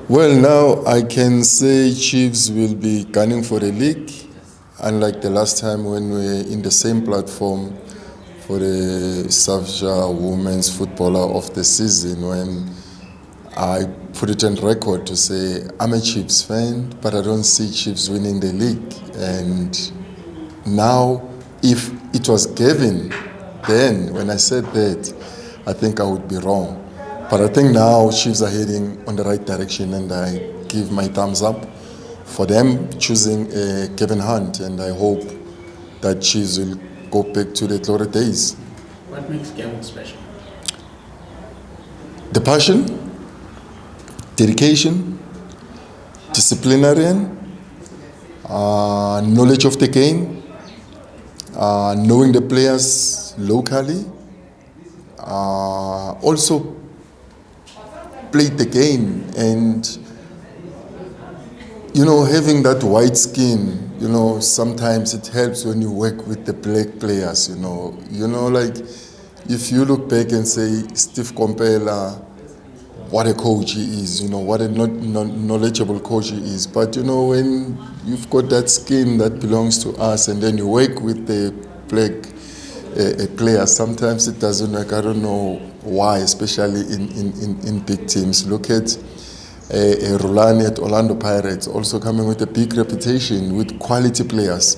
Well, now I can say Chiefs will be gunning for the league, unlike the last time when we were in the same platform for the Savja Women's Footballer of the Season, when I put it on record to say I'm a Chiefs fan, but I don't see Chiefs winning the league. And now, if it was Gavin, then when I said that, I think I would be wrong. But I think now Chiefs are heading on the right direction, and I give my thumbs up for them choosing Kevin Hunt, and I hope that Chiefs will go back to the glory days. What makes Gavin special? The passion, dedication, disciplinarian, knowledge of the game, knowing the players locally, also played the game, and having that white skin, sometimes it helps when you work with the black players. Like if you look back and say Steve Compella, what a coach he is, what a knowledgeable coach he is. But when you've got that skin that belongs to us, and then you work with the black players, sometimes it doesn't work. I don't know why, especially in big teams. Look at Rulani at Orlando Pirates, also coming with a big reputation with quality players.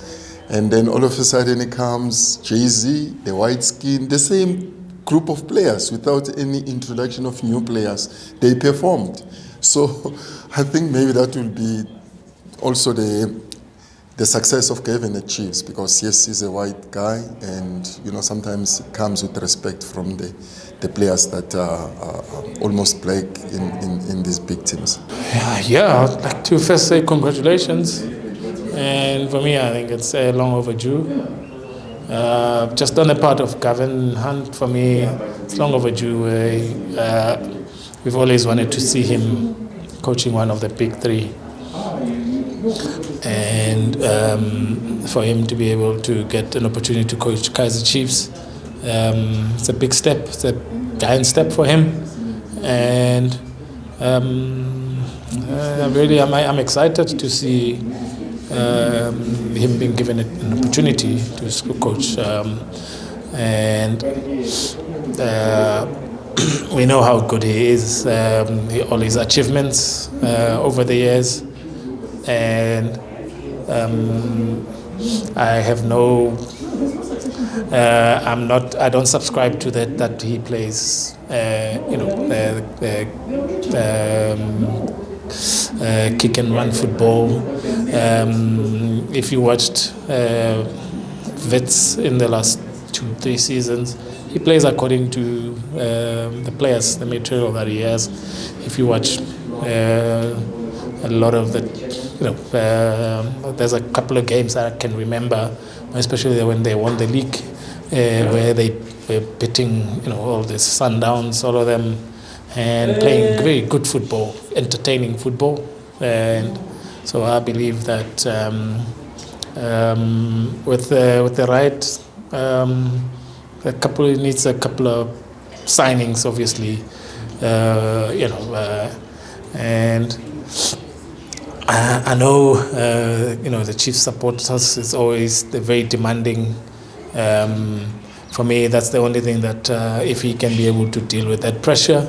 And then all of a sudden it comes Jay-Z, the white skin, the same group of players without any introduction of new players. They performed. So I think maybe that will be also the success of Gavin at Chiefs, because yes, he's a white guy, and sometimes it comes with respect from the players that are almost black in these big teams. Yeah, I'd like to first say congratulations, and for me I think it's long overdue. Just on the part of Gavin Hunt, for me it's long overdue. We've always wanted to see him coaching one of the big three, and for him to be able to get an opportunity to coach Kaizer Chiefs, it's a big step. It's a giant step for him, and I'm excited to see him being given an opportunity to coach, and we know how good he is, all his achievements over the years, and I have no. I don't subscribe to that he plays, kick and run football. If you watched Wits in the last 2-3 seasons, he plays according to the players, the material that he has. If you watch a lot of the, there's a couple of games that I can remember, especially when they won the league, where they were beating, all the Sundowns, all of them, and playing very good football, entertaining football. And so I believe that with the right, it needs a couple of signings, obviously, and I know, the Chiefs supporters is always very demanding. For me, that's the only thing that if he can be able to deal with that pressure,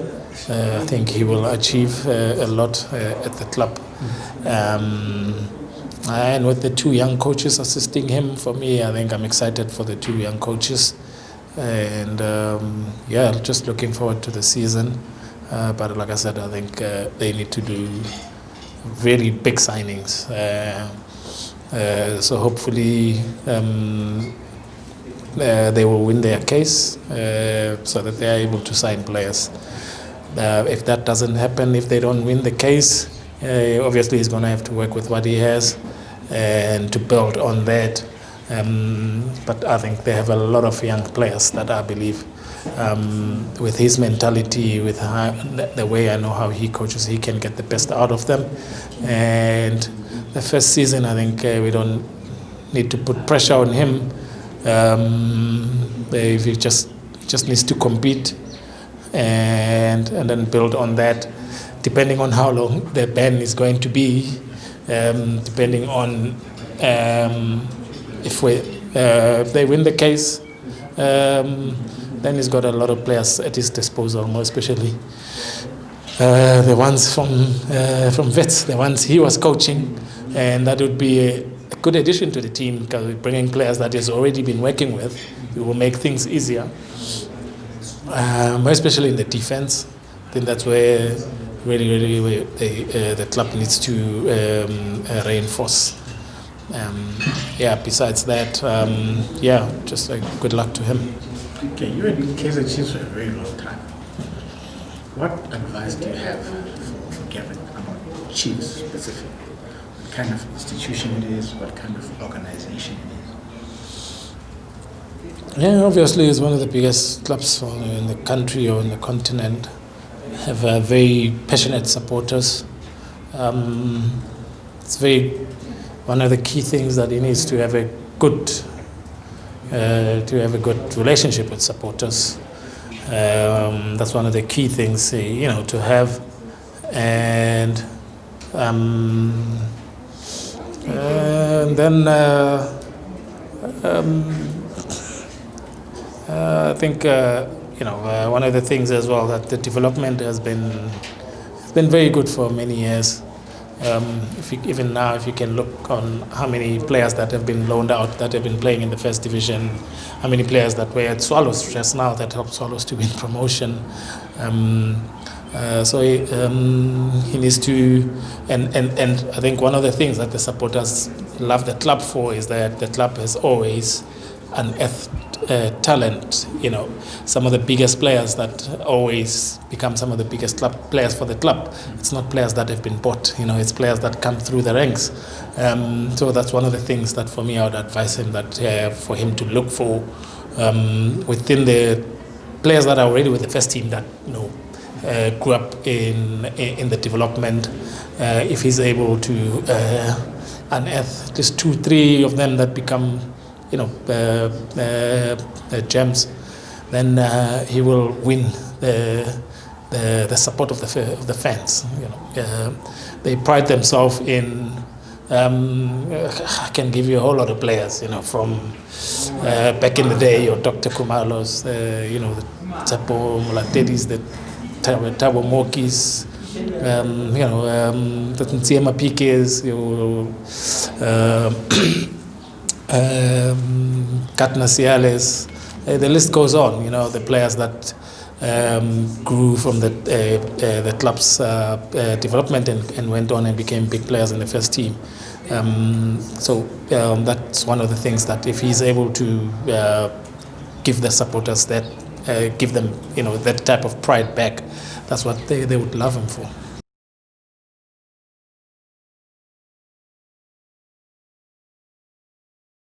I think he will achieve a lot at the club. And with the two young coaches assisting him, for me, I think I'm excited for the two young coaches. And just looking forward to the season. But like I said, I think they need to do really big signings. So hopefully they will win their case so that they are able to sign players. If that doesn't happen, if they don't win the case, obviously he's going to have to work with what he has and to build on that. But I think they have a lot of young players that I believe with his mentality, with the way I know how he coaches, he can get the best out of them. And the first season, I think we don't need to put pressure on him. If he just needs to compete and then build on that. depending on how long the ban is going to be, depending on if they win the case, then he's got a lot of players at his disposal, more especially the ones from Wits, the ones he was coaching, and that would be a good addition to the team, because bringing players that he's already been working with, it will make things easier, especially in the defense. I think that's where really the club needs to reinforce. Besides that, just good luck to him. Okay, you were in Kaizer Chiefs for a very long time. What advice do you have for Gavin about Chiefs specifically? What kind of institution it is, what kind of organization it is? Yeah, obviously it's one of the biggest clubs in the country or in the continent. Have very passionate supporters. It's one of the key things that he needs to have a good relationship with supporters. That's one of the key things to have, and then I think one of the things as well, that the development has been very good for many years. If you can look on how many players that have been loaned out, that have been playing in the first division, how many players that were at Swallows just now that helped Swallows to win promotion. So he needs to, and I think one of the things that the supporters love the club for is that the club has always unearthed talent. Some of the biggest players that always become some of the biggest players for the club. It's not players that have been bought. It's players that come through the ranks. So that's one of the things that for me I would advise him that for him to look for within the players that are already with the first team that grew up in the development. If he's able to unearth at least 2-3 of them that become gems, then he will win the support of the fans. They pride themselves in. I can give you a whole lot of players, from back in the day, your Dr. Kumalos, the Tsapo Mulatedis, the Tabo Mokis, the Ntsiema PKs, Katna Ciales, the list goes on. The players that grew from the club's development and went on and became big players in the first team. So that's one of the things that if he's able to give the supporters that, give them that type of pride back, that's what they would love him for.